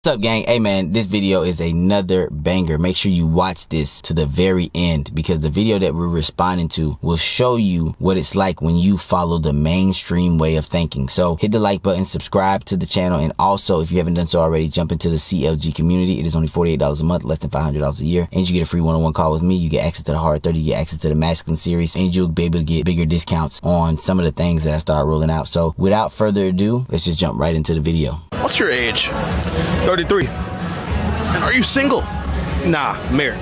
What's up, gang? Hey man, this video is another banger. Make sure you watch this to the very end, because the video that we're responding to will show you what it's like when you follow the mainstream way of thinking. So hit the like button, subscribe to the channel, and also if you haven't done so already, jump into the CLG community. It is only $48 a month, less than $500 a year, and you get a free one-on-one call with me. You get access to the Hard 30, you get access to the Masculine series, and you'll be able to get bigger discounts on some of the things that I start rolling out. So without further ado, let's just jump right into the video. What's your age? 33. And are you single? Nah, married.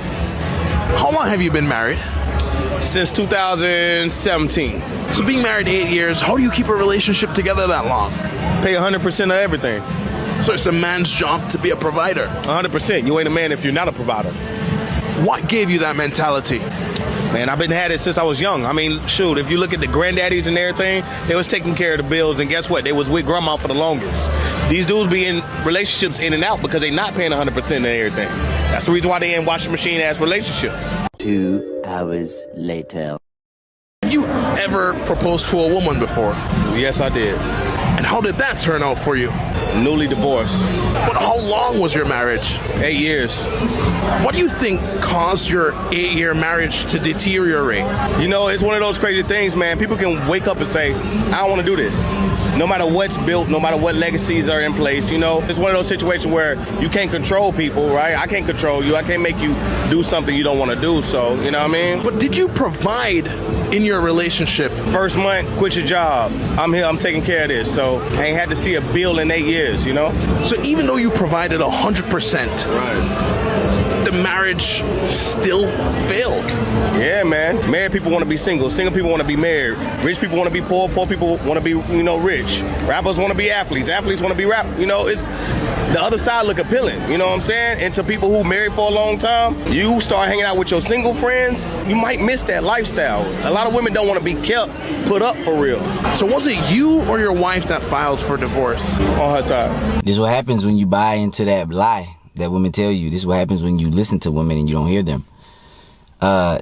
How long have you been married? Since 2017. So being married 8 years, how do you keep a relationship together that long? Pay 100% of everything. So it's a man's job to be a provider. 100%. You ain't a man if you're not a provider. What gave you that mentality? Man, I've been had it since I was young. I mean, shoot, if you look at the granddaddies and everything, they was taking care of the bills, and guess what? They was with grandma for the longest. These dudes be in relationships in and out because they not paying 100% of everything. That's the reason why they in washing machine ass relationships. 2 hours later. Have you ever proposed to a woman before? Yes, I did. And how did that turn out for you? Newly divorced. But how long was your marriage? 8 years. What do you think caused your 8-year marriage to deteriorate? You know, it's one of those crazy things, man. People can wake up and say, I don't want to do this. No matter what's built, no matter what legacies are in place, you know, it's one of those situations where you can't control people, right? I can't control you. I can't make you do something you don't want to do. So, you know what I mean? But did you provide in your relationship? First month, quit your job. I'm here, I'm taking care of this. So I ain't had to see a bill in 8 years, you know? So even though you provided 100%, Right. the marriage still failed. Yeah, man. Married people want to be single. Single people want to be married. Rich people want to be poor. Poor people want to be, you know, rich. Rappers want to be athletes. Athletes want to be rap. You know, it's the other side look appealing. You know what I'm saying? And to people who married for a long time, you start hanging out with your single friends, you might miss that lifestyle. A lot of women don't want to be kept put up for real. So was it you or your wife that filed for divorce? On her side. This is what happens when you buy into that lie that women tell you. This is what happens when you listen to women and you don't hear them.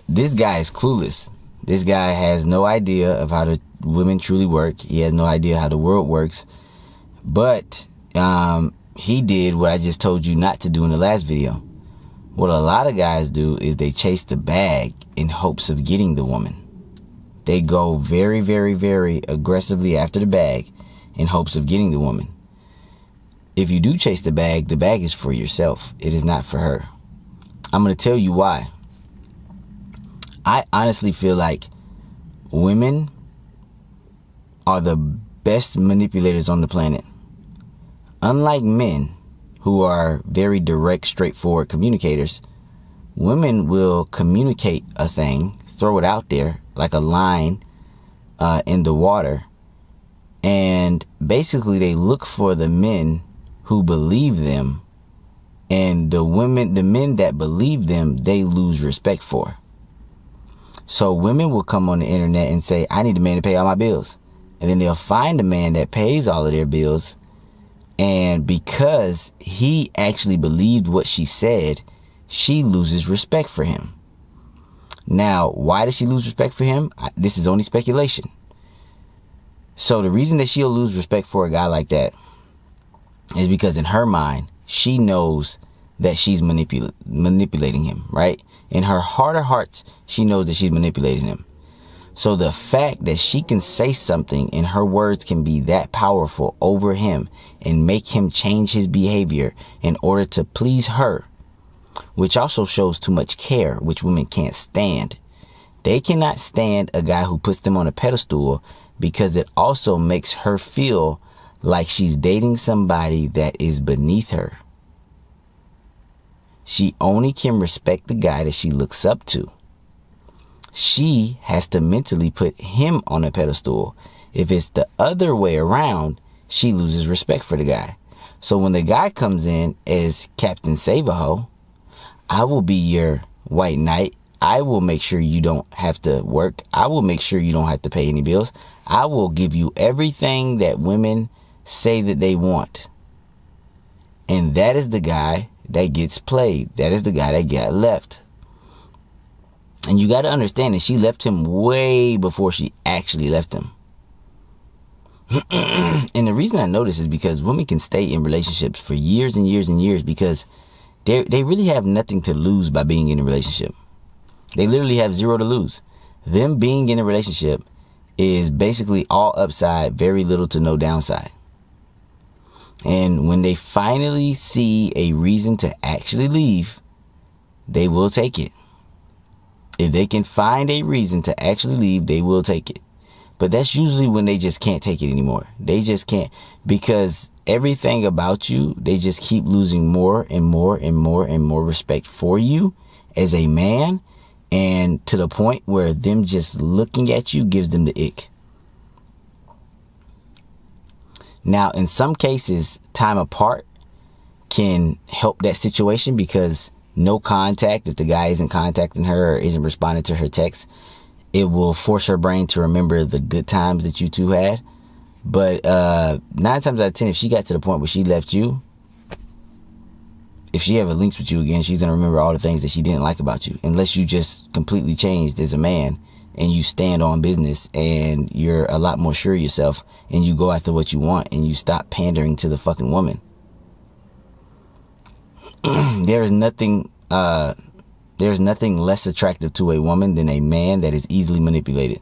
This guy is clueless. This guy has no idea of how the women truly work. He has no idea how the world works. But he did what I just told you not to do in the last video. What a lot of guys do is they chase the bag in hopes of getting the woman. They go very, very, very aggressively after the bag in hopes of getting the woman. If you do chase the bag is for yourself. It is not for her. I'm going to tell you why. I honestly feel like women are the best manipulators on the planet. Unlike men, who are very direct, straightforward communicators, women will communicate a thing, throw it out there like a line in the water, and basically they look for the men who believe them, and the men that believe them, they lose respect for. So women will come on the internet and say, I need a man to pay all my bills. And then they'll find a man that pays all of their bills. And because he actually believed what she said, she loses respect for him. Now, why does she lose respect for him? This is only speculation. So the reason that she'll lose respect for a guy like that is because in her mind, she knows that she's manipulating him, right? In her heart of hearts, she knows that she's manipulating him. So the fact that she can say something and her words can be that powerful over him and make him change his behavior in order to please her, which also shows too much care, which women can't stand. They cannot stand a guy who puts them on a pedestal because it also makes her feel like she's dating somebody that is beneath her. She only can respect the guy that she looks up to. She has to mentally put him on a pedestal. If it's the other way around, she loses respect for the guy. So when the guy comes in as Captain Save-A-Ho, I will be your white knight. I will make sure you don't have to work. I will make sure you don't have to pay any bills. I will give you everything that women say that they want. And that is the guy that gets played. That is the guy that got left. And you got to understand that she left him way before she actually left him. And the reason I know this is because women can stay in relationships for years and years and years because they really have nothing to lose by being in a relationship. They literally have zero to lose. Them being in a relationship is basically all upside, very little to no downside. And when they finally see a reason to actually leave, they will take it. If they can find a reason to actually leave, they will take it. But that's usually when they just can't take it anymore. They just can't, because everything about you, they just keep losing more and more and more and more respect for you as a man, and to the point where them just looking at you gives them the ick. Now, in some cases, time apart can help that situation because no contact, if the guy isn't contacting her or isn't responding to her texts, it will force her brain to remember the good times that you two had. But 9 times out of 10, if she got to the point where she left you, if she ever links with you again, she's going to remember all the things that she didn't like about you. Unless you just completely changed as a man and you stand on business and you're a lot more sure of yourself and you go after what you want and you stop pandering to the fucking woman. There's nothing less attractive to a woman than a man that is easily manipulated.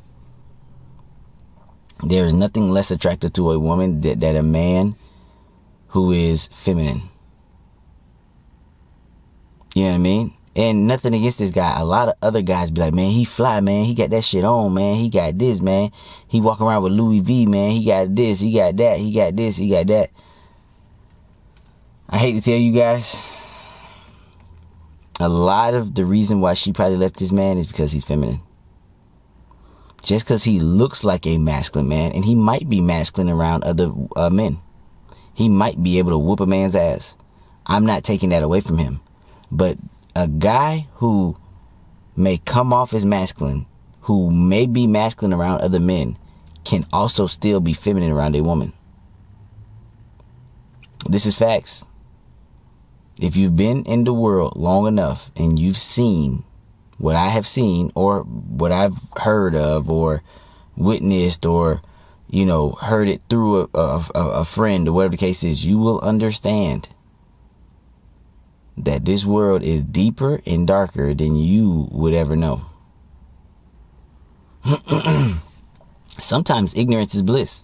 There is nothing less attractive to a woman that a man who is feminine. You know what I mean? And nothing against this guy. A lot of other guys be like, man, he fly, man. He got that shit on, man. He got this, man. He walk around with Louis V, man. He got this, he got that, he got this, he got that. I hate to tell you guys, a lot of the reason why she probably left this man is because he's feminine. Just because he looks like a masculine man, and he might be masculine around other men. He might be able to whoop a man's ass. I'm not taking that away from him. But a guy who may come off as masculine, who may be masculine around other men, can also still be feminine around a woman. This is facts. If you've been in the world long enough and you've seen what I have seen or what I've heard of or witnessed or, you know, heard it through a friend or whatever the case is, you will understand that this world is deeper and darker than you would ever know. Sometimes ignorance is bliss.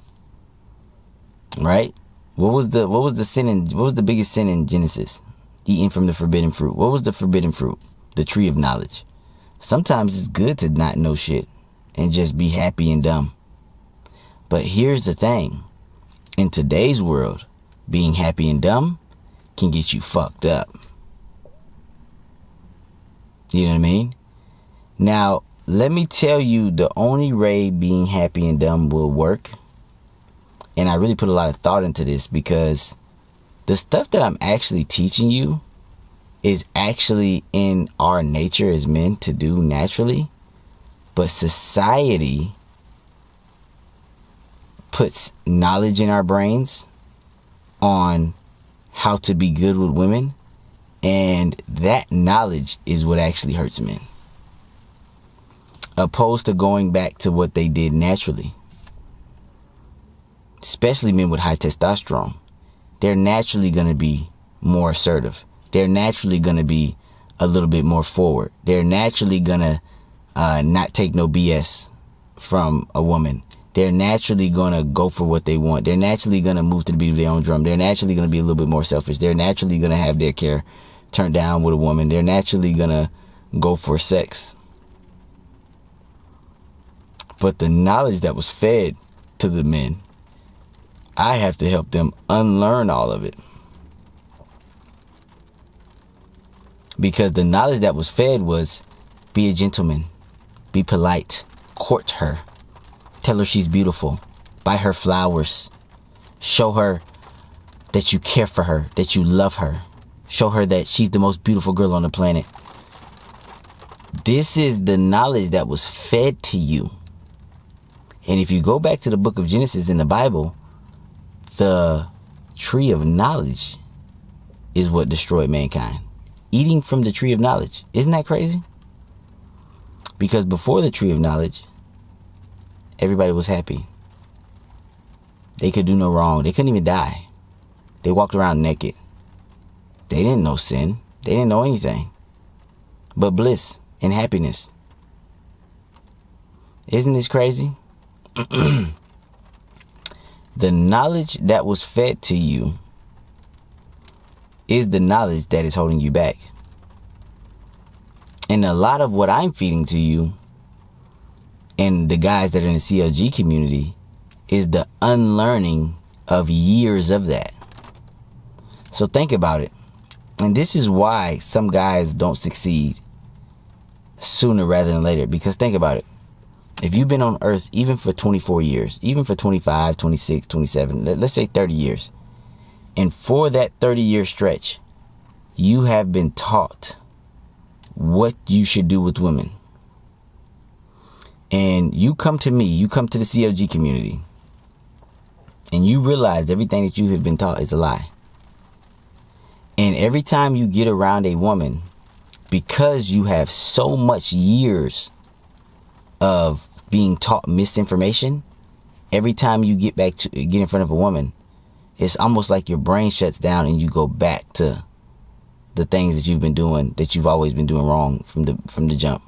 Right? What was the biggest sin in Genesis? Eating from the forbidden fruit. What was the forbidden fruit? The tree of knowledge. Sometimes it's good to not know shit and just be happy and dumb. But here's the thing. In today's world, being happy and dumb can get you fucked up. You know what I mean? Now, let me tell you the only way being happy and dumb will work. And I really put a lot of thought into this because the stuff that I'm actually teaching you is actually in our nature as men to do naturally. But society puts knowledge in our brains on how to be good with women. And that knowledge is what actually hurts men. Opposed to going back to what they did naturally. Especially men with high testosterone. They're naturally going to be more assertive. They're naturally going to be a little bit more forward. They're naturally going to not take no BS from a woman. They're naturally going to go for what they want. They're naturally going to move to the beat of their own drum. They're naturally going to be a little bit more selfish. They're naturally going to have their care turned down with a woman. They're naturally going to go for sex. But the knowledge that was fed to the men, I have to help them unlearn all of it. Because the knowledge that was fed was be a gentleman, be polite, court her, tell her she's beautiful, buy her flowers, show her that you care for her, that you love her, show her that she's the most beautiful girl on the planet. This is the knowledge that was fed to you. And if you go back to the book of Genesis in the Bible, the tree of knowledge is what destroyed mankind. Eating from the tree of knowledge. Isn't that crazy? Because before the tree of knowledge, everybody was happy. They could do no wrong. They couldn't even die. They walked around naked. They didn't know sin. They didn't know anything but bliss and happiness. Isn't this crazy? The knowledge that was fed to you is the knowledge that is holding you back. And a lot of what I'm feeding to you and the guys that are in the CLG community is the unlearning of years of that. So think about it. And this is why some guys don't succeed sooner rather than later. Because think about it. If you've been on earth even for 24 years, even for 25, 26, 27, let's say 30 years. And for that 30-year stretch, you have been taught what you should do with women. And you come to me, you come to the CLG community, and you realize everything that you have been taught is a lie. And every time you get around a woman, because you have so much years of being taught misinformation, every time you get in front of a woman, it's almost like your brain shuts down and you go back to the things that you've been doing, that you've always been doing wrong from the jump.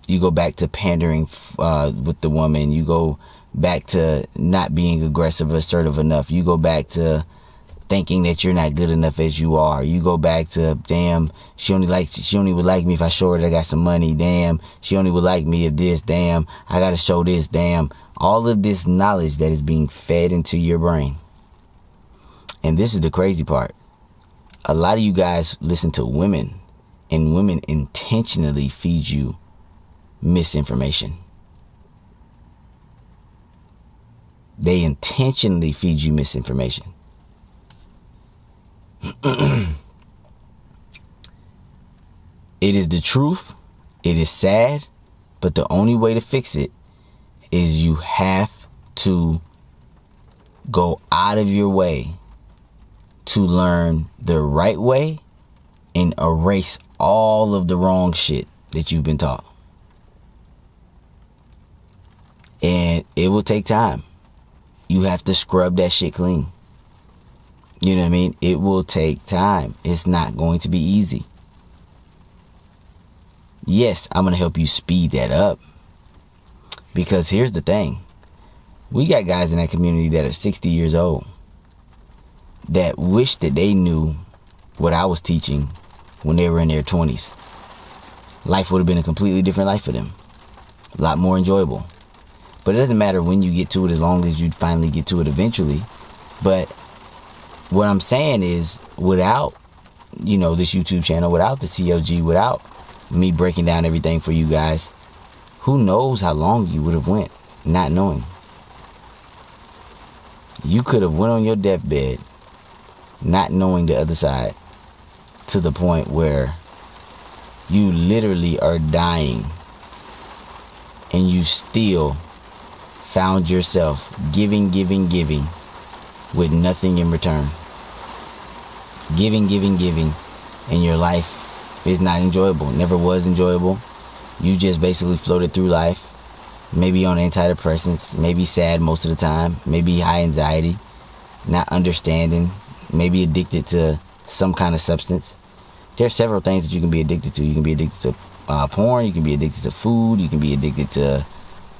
You go back to pandering with the woman. You go back to not being aggressive or assertive enough. You go back to thinking that you're not good enough as you are. You go back to, damn, she only would like me if I show her that I got some money. Damn, she only would like me if this. Damn, I gotta show this. Damn, all of this knowledge that is being fed into your brain. And this is the crazy part. A lot of you guys listen to women, and women intentionally feed you misinformation. They intentionally feed you misinformation. It is the truth. It is sad, but the only way to fix it is you have to go out of your way to learn the right way and erase all of the wrong shit that you've been taught. And it will take time. You have to scrub that shit clean. You know what I mean? It will take time. It's not going to be easy. Yes, I'm going to help you speed that up. Because here's the thing. We got guys in that community that are 60 years old that wish that they knew what I was teaching when they were in their 20s. Life would have been a completely different life for them. A lot more enjoyable. But it doesn't matter when you get to it, as long as you finally get to it eventually. But what I'm saying is, without, this YouTube channel, without the CLG, without me breaking down everything for you guys, who knows how long you would have went not knowing. You could have went on your deathbed not knowing the other side, to the point where you literally are dying and you still found yourself giving with nothing in return. Giving, and your life is not enjoyable. Never was enjoyable. You just basically floated through life. Maybe on antidepressants, maybe sad most of the time, maybe high anxiety, not understanding, maybe addicted to some kind of substance. There are several things that you can be addicted to. You can be addicted to porn, you can be addicted to food, you can be addicted to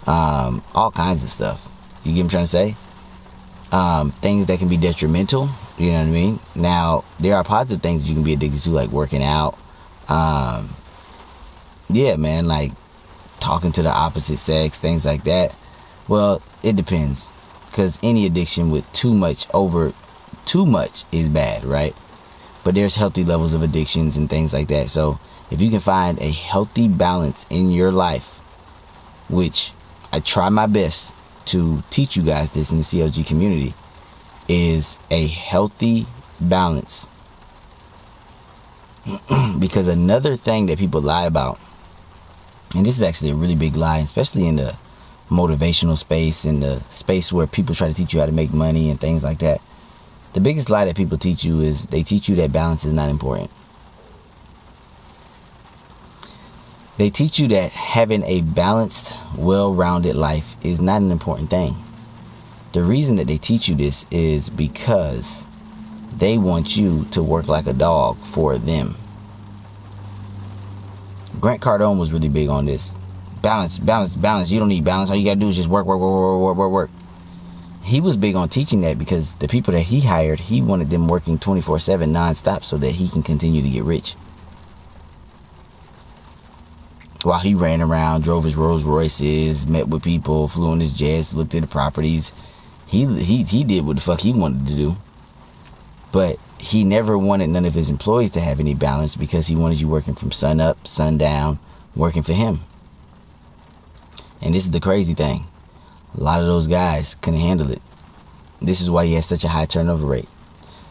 all kinds of stuff. You get what I'm trying to say? Things that can be detrimental, you know what I mean? Now, there are positive things that you can be addicted to, like working out. Yeah, man, like talking to the opposite sex, things like that. Well, it depends, because any addiction with too much is bad, right? But there's healthy levels of addictions and things like that. So if you can find a healthy balance in your life, which I try my best to teach you guys this in the CLG community, is a healthy balance. Because another thing that people lie about, and this is actually a really big lie, especially in the motivational space, in the space where people try to teach you how to make money and things like that. The biggest lie that people teach you is they teach you that balance is not important. They teach you that having a balanced, well-rounded life is not an important thing. The reason that they teach you this is because they want you to work like a dog for them. Grant Cardone was really big on this. Balance, balance, balance. You don't need balance. All you gotta do is just work, work, work, work, work, work, work. He was big on teaching that because the people that he hired, he wanted them working 24/7 nonstop so that he can continue to get rich. While he ran around, drove his Rolls Royces, met with people, flew on his jets, looked at the properties. He did what the fuck he wanted to do. But he never wanted none of his employees to have any balance because he wanted you working from sun up, sundown, working for him. And this is the crazy thing. A lot of those guys couldn't handle it. This is why he had such a high turnover rate.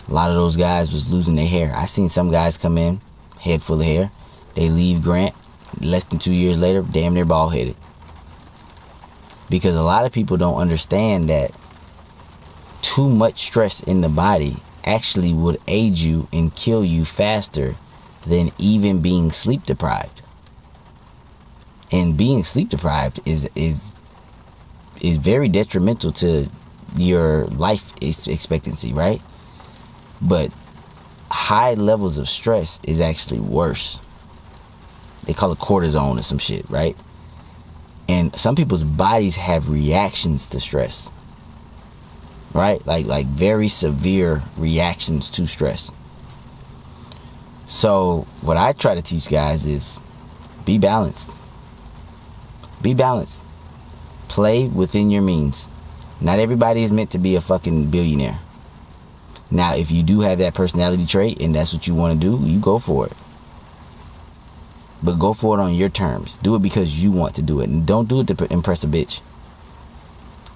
A lot of those guys was losing their hair. I seen some guys come in, head full of hair. They leave Grant. Less than 2 years later, damn near bald headed. Because a lot of people don't understand that too much stress in the body actually would aid you and kill you faster than even being sleep deprived. And being sleep deprived is very detrimental to your life expectancy, right? But high levels of stress is actually worse. They call it cortisone or some shit, right? And some people's bodies have reactions to stress, right? Like very severe reactions to stress. So what I try to teach guys is be balanced. Be balanced. Play within your means. Not everybody is meant to be a fucking billionaire. Now, if you do have that personality trait and that's what you want to do, you go for it. But go for it on your terms. Do it because you want to do it. And don't do it to impress a bitch.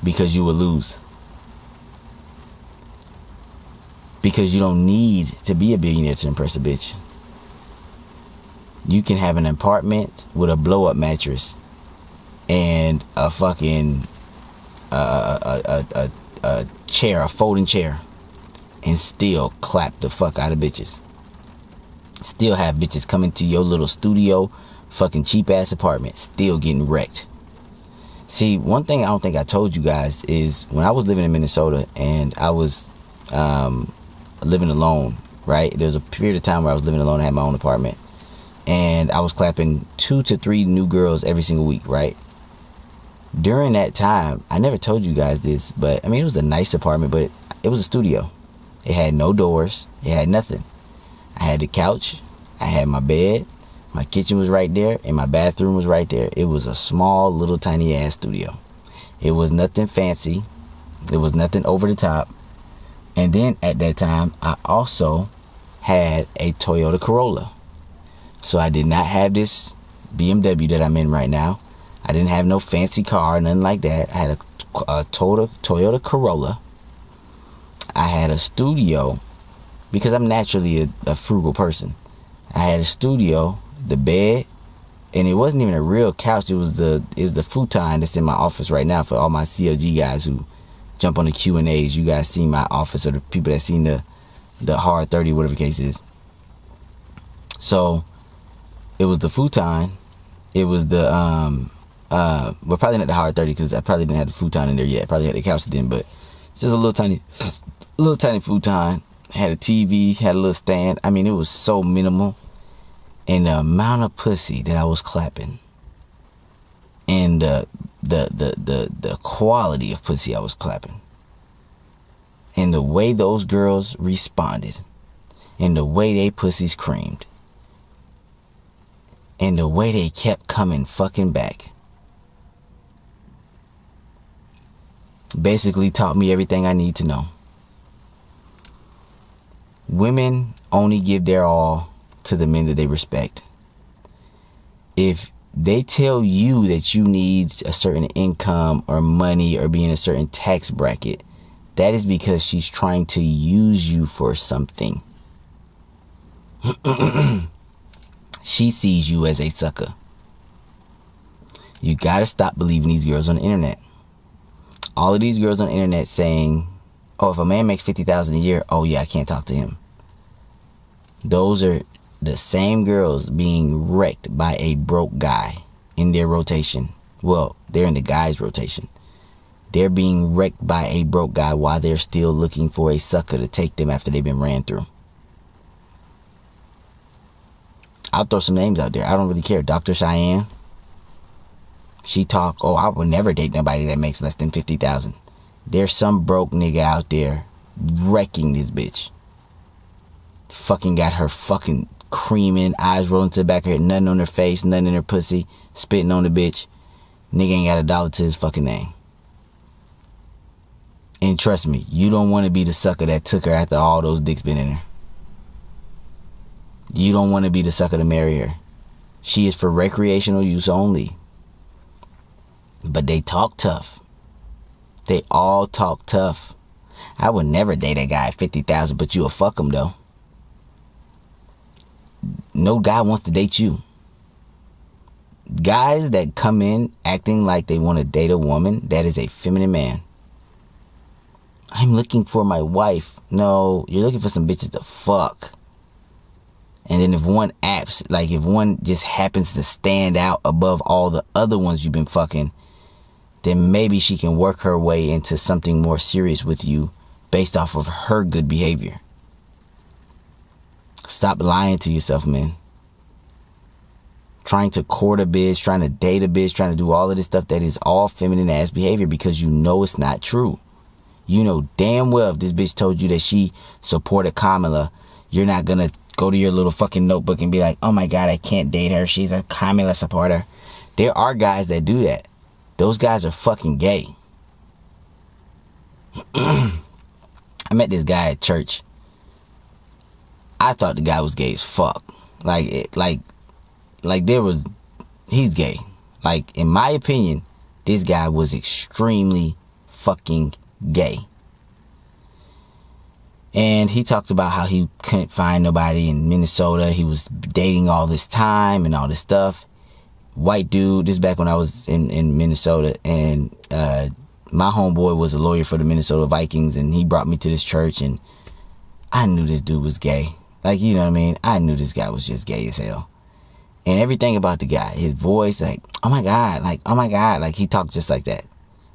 Because you will lose. Because you don't need to be a billionaire to impress a bitch. You can have an apartment with a blow-up mattress and a fucking a chair, a folding chair, and still clap the fuck out of bitches. Still have bitches coming to your little studio, fucking cheap ass apartment, still getting wrecked. See, one thing I don't think I told you guys is when I was living in Minnesota and I was living alone, right? There was a period of time where I was living alone. I had my own apartment. And I was clapping 2 to 3 new girls every single week, right? During that time, I never told you guys this, but I mean, it was a nice apartment, but it was a studio. It had no doors. It had nothing. I had the couch, I had my bed, my kitchen was right there, and my bathroom was right there. It was a small, little, tiny ass studio. It was nothing fancy. It was nothing over the top. And then at that time, I also had a Toyota Corolla. So I did not have this BMW that I'm in right now. I didn't have no fancy car, nothing like that. I had a Toyota Corolla. I had a studio. Because I'm naturally a frugal person. I had a studio, the bed, and it wasn't even a real couch. It was the futon that's in my office right now for all my CLG guys who jump on the Q&As. You guys seen my office, or the people that seen the hard 30, whatever the case is. So it was the futon. It was the well, probably not the hard 30 because I probably didn't have the futon in there yet. I probably had the couch then, but it's just a little tiny futon. Had a TV, had a little stand. I mean, it was so minimal. And the amount of pussy that I was clapping. And the quality of pussy I was clapping. And the way those girls responded. And the way they pussies creamed. And the way they kept coming fucking back. Basically taught me everything I need to know. Women only give their all to the men that they respect. If they tell you that you need a certain income or money or be in a certain tax bracket, that is because she's trying to use you for something. She sees you as a sucker. You gotta stop believing these girls on the internet. All of these girls on the internet saying, oh, if a man makes $50,000 a year, oh yeah, I can't talk to him. Those are the same girls being wrecked by a broke guy in their rotation. Well, they're in the guy's rotation. They're being wrecked by a broke guy while they're still looking for a sucker to take them after they've been ran through. I'll throw some names out there. I don't really care. Dr. Cheyenne. She talk, oh, I would never date nobody that makes less than 50,000. There's some broke nigga out there wrecking this bitch. Fucking got her fucking creaming, eyes rolling to the back of her, nothing on her face, nothing in her pussy, spitting on the bitch. Nigga ain't got $1 to his fucking name. And trust me, you don't want to be the sucker that took her after all those dicks been in her. You don't want to be the sucker to marry her. She is for recreational use only. But they talk tough. They all talk tough. I would never date a guy at 50,000, but you'll fuck him though. No guy wants to date you. Guys that come in acting like they want to date a woman, that is a feminine man. I'm looking for my wife. No, you're looking for some bitches to fuck. And then if one if one just happens to stand out above all the other ones you've been fucking, then maybe she can work her way into something more serious with you based off of her good behavior. Stop lying to yourself, man. Trying to court a bitch, trying to date a bitch, trying to do all of this stuff, that is all feminine ass behavior because you know it's not true. You know damn well if this bitch told you that she supported Kamala, you're not gonna go to your little fucking notebook and be like, oh my God, I can't date her. She's a Kamala supporter. There are guys that do that. Those guys are fucking gay. I met this guy at church. I thought the guy was gay as fuck. He's gay. Like, in my opinion, this guy was extremely fucking gay. And he talked about how he couldn't find nobody in Minnesota. He was dating all this time and all this stuff. White dude. This is back when I was in Minnesota. And my homeboy was a lawyer for the Minnesota Vikings. And he brought me to this church. And I knew this dude was gay. Like, you know what I mean? I knew this guy was just gay as hell. And everything about the guy. His voice, like, oh my God. Like, oh my God. Like, he talked just like that.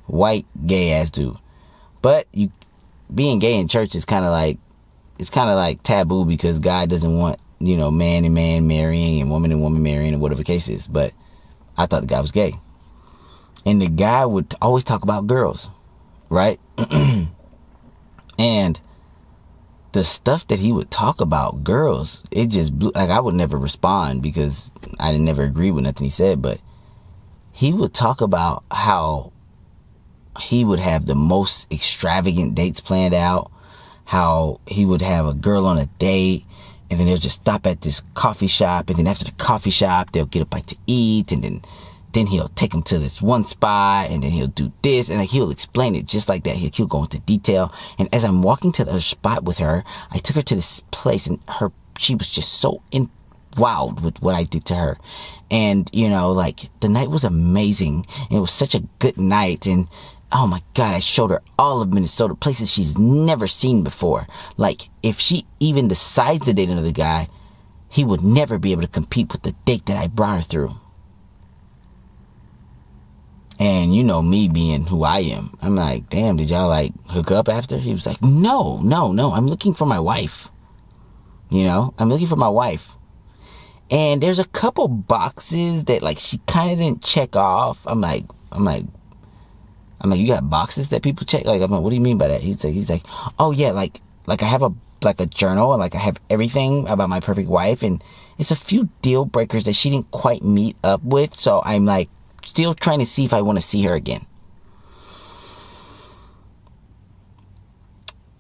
White, gay ass dude. But being gay in church is kind of like taboo because God doesn't want, you know, man and man marrying and woman marrying and whatever the case is. But I thought the guy was gay. And the guy would always talk about girls, right? And the stuff that he would talk about girls, it just blew, like, I would never respond because I didn't never agree with nothing he said, but he would talk about how he would have the most extravagant dates planned out, how he would have a girl on a date, and then they'll just stop at this coffee shop, and then after the coffee shop, they'll get a bite to eat, and then he'll take them to this one spot, and then he'll do this, and like he'll explain it just like that. He'll go into detail. And as I'm walking to the other spot with her, I took her to this place, and she was just so wild with what I did to her. And, you know, like, the night was amazing, and it was such a good night, and oh my God, I showed her all of Minnesota, places she's never seen before. Like, if she even decides to date another guy, he would never be able to compete with the date that I brought her through. And you know me being who I am. I'm like, damn, did y'all like hook up after? He was like, no, I'm looking for my wife. You know, I'm looking for my wife. And there's a couple boxes that like she kind of didn't check off. I'm like, you got boxes that people check? Like, I'm like, what do you mean by that? He's like, oh yeah, like I have a journal, and like I have everything about my perfect wife, and it's a few deal breakers that she didn't quite meet up with. So I'm like still trying to see if I want to see her again.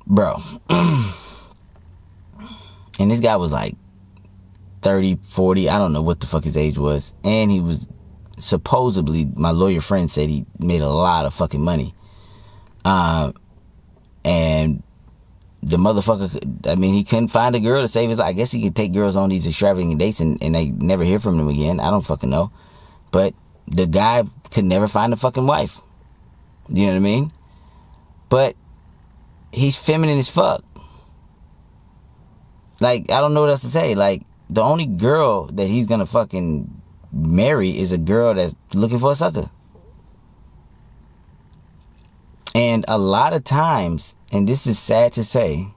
Bro. And this guy was like 30, 40, I don't know what the fuck his age was. And he was supposedly, my lawyer friend said he made a lot of fucking money. And the motherfucker, I mean, he couldn't find a girl to save his life. I guess he could take girls on these extravagant dates and they never hear from them again. I don't fucking know. But the guy could never find a fucking wife. You know what I mean? But he's feminine as fuck. Like, I don't know what else to say. Like, the only girl that he's gonna fucking marry is a girl that's looking for a sucker. And a lot of times, and this is sad to say,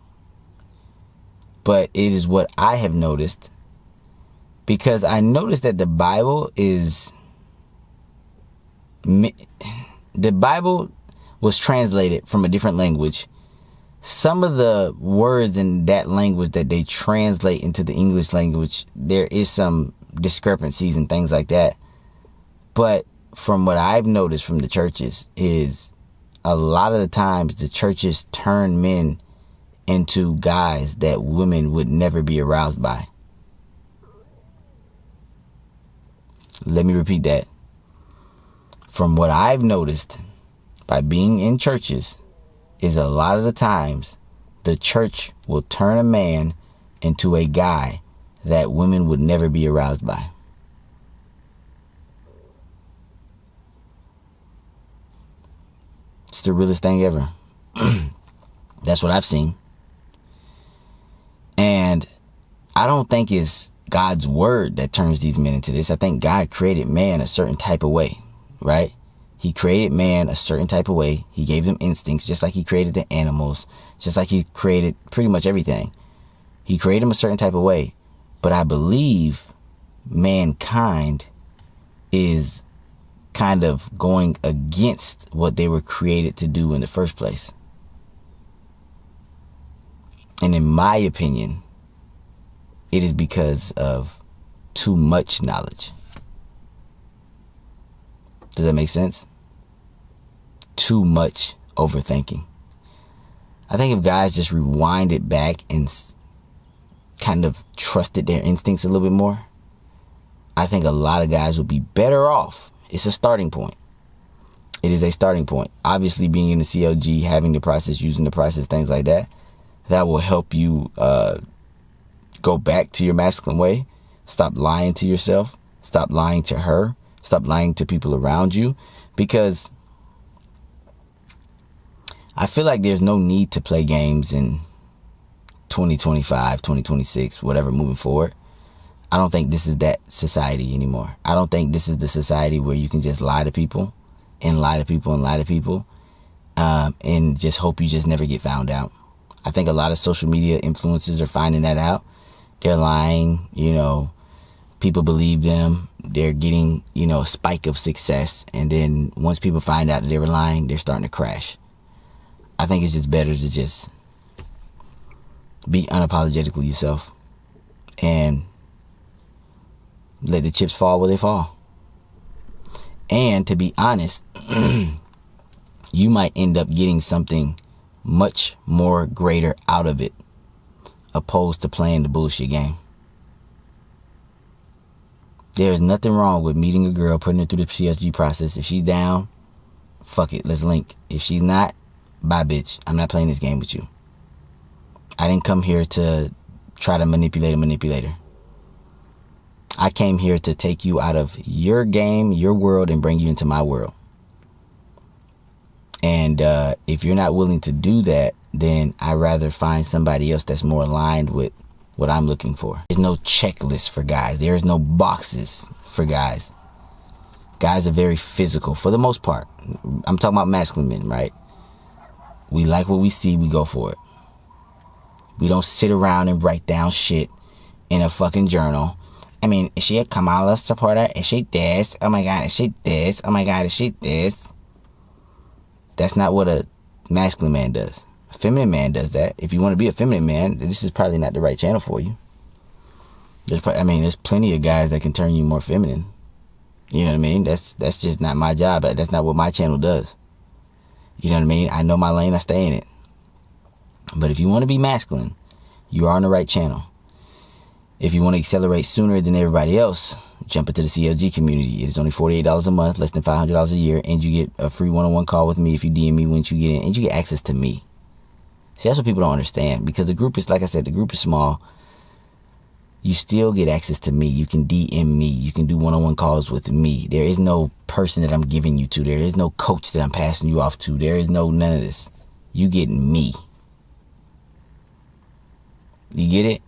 but it is what I have noticed, because I noticed that the Bible was translated from a different language. Some of the words in that language that they translate into the English language, there is some discrepancies and things like that. But from what I've noticed from the churches is a lot of the times the churches turn men into guys that women would never be aroused by. Let me repeat that. From what I've noticed by being in churches is a lot of the times the church will turn a man into a guy that women would never be aroused by. It's the realest thing ever. That's what I've seen. And I don't think it's God's word that turns these men into this. I think God created man a certain type of way, right? He created man a certain type of way. He gave them instincts, just like he created the animals, just like he created pretty much everything. He created them a certain type of way. But I believe mankind is kind of going against what they were created to do in the first place. And in my opinion, it is because of too much knowledge. Does that make sense? Too much overthinking. I think if guys just rewinded back and kind of trusted their instincts a little bit more, I think a lot of guys would be better off. It's a starting point. It is a starting point. Obviously, being in the CLG, having the process, using the process, things like that, that will help you go back to your masculine way. Stop lying to yourself. Stop lying to her. Stop lying to people around you. Because I feel like there's no need to play games in 2025, 2026, whatever, moving forward. I don't think this is that society anymore. I don't think this is the society where you can just lie to people and lie to people and lie to people and just hope you just never get found out. I think a lot of social media influencers are finding that out. They're lying, people believe them. They're getting, a spike of success. And then once people find out that they were lying, they're starting to crash. I think it's just better to just be unapologetically yourself and let the chips fall where they fall. And to be honest, you might end up getting something much more greater out of it, opposed to playing the bullshit game. There is nothing wrong with meeting a girl, putting her through the CSG process. If she's down, fuck it, let's link. If she's not, bye bitch, I'm not playing this game with you. I didn't come here to try to manipulate a manipulator. I came here to take you out of your game, your world, and bring you into my world. And if you're not willing to do that, then I'd rather find somebody else that's more aligned with what I'm looking for. There's no checklist for guys. There is no boxes for guys. Guys are very physical for the most part. I'm talking about masculine men, right? We like what we see, we go for it. We don't sit around and write down shit in a fucking journal. I mean, is she a Kamala supporter? Is she this? Oh my God, is she this? Oh my God, is she this? That's not what a masculine man does. A feminine man does that. If you want to be a feminine man, this is probably not the right channel for you. There's plenty of guys that can turn you more feminine. You know what I mean? That's just not my job. That's not what my channel does. You know what I mean? I know my lane, I stay in it. But if you want to be masculine, you are on the right channel. If you want to accelerate sooner than everybody else, jump into the CLG community. It is only $48 a month, less than $500 a year, and you get a free one-on-one call with me if you DM me once you get in, and you get access to me. See, that's what people don't understand, because the group is, like I said, the group is small. You still get access to me. You can DM me. You can do one-on-one calls with me. There is no person that I'm giving you to. There is no coach that I'm passing you off to. There is none of this. You get me. You get it?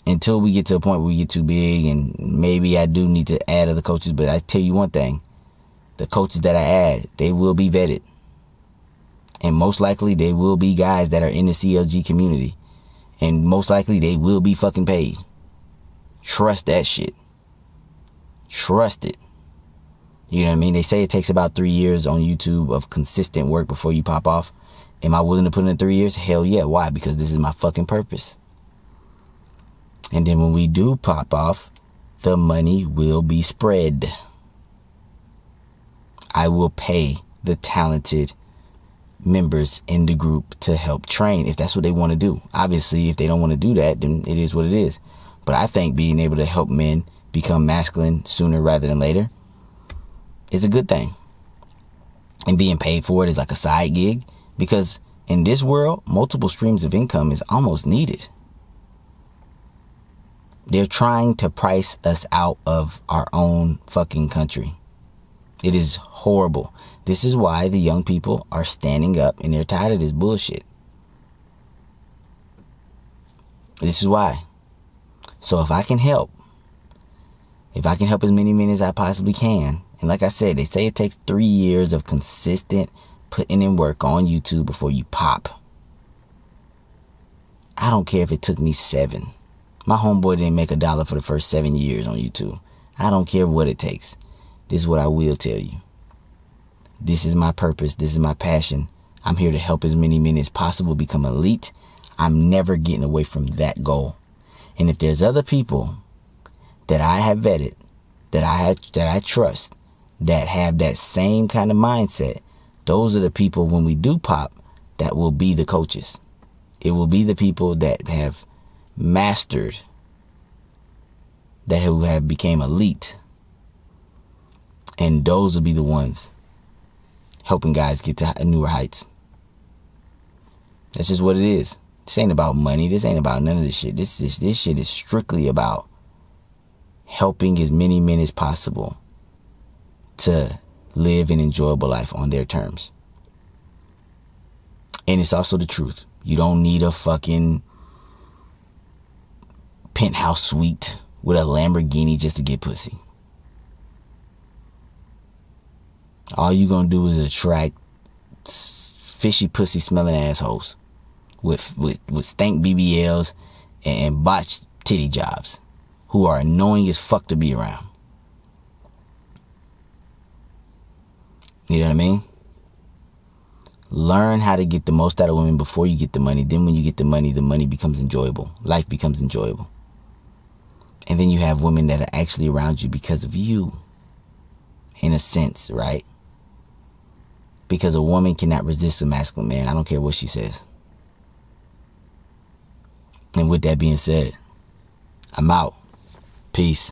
Until we get to a point where we get too big, and maybe I do need to add other coaches, but I tell you one thing, the coaches that I add, they will be vetted. And most likely they will be guys that are in the CLG community. And most likely they will be fucking paid. Trust that shit. Trust it. You know what I mean? They say it takes about 3 years on YouTube of consistent work before you pop off. Am I willing to put in 3 years? Hell yeah. Why? Because this is my fucking purpose. And then when we do pop off, the money will be spread. I will pay the talented members in the group to help train if that's what they want to do. Obviously, if they don't want to do that, then it is what it is. But I think being able to help men become masculine sooner rather than later is a good thing. And being paid for it is like a side gig, because in this world, multiple streams of income is almost needed. They're trying to price us out of our own fucking country. It is horrible. This is why the young people are standing up and they're tired of this bullshit. This is why. So if I can help as many men as I possibly can, and like I said, they say it takes 3 years of consistent putting in work on YouTube before you pop. I don't care if it took me 7. My homeboy didn't make $1 for the first 7 years on YouTube. I don't care what it takes. This is what I will tell you. This is my purpose. This is my passion. I'm here to help as many men as possible become elite. I'm never getting away from that goal. And if there's other people that I have vetted, that I trust, that have that same kind of mindset, those are the people when we do pop that will be the coaches. It will be the people that have mastered, that who have became elite. And those will be the ones helping guys get to newer heights. That's just what it is. This ain't about money. This ain't about none of this shit. This shit is strictly about helping as many men as possible to live an enjoyable life on their terms. And it's also the truth. You don't need a fucking penthouse suite with a Lamborghini just to get pussy. All you gonna do is attract fishy pussy smelling assholes with stank BBLs and botched titty jobs who are annoying as fuck to be around. You know what I mean? Learn how to get the most out of women before you get the money. Then when you get the money becomes enjoyable. Life becomes enjoyable. And then you have women that are actually around you because of you. In a sense, right? Because a woman cannot resist a masculine man. I don't care what she says. And with that being said, I'm out. Peace.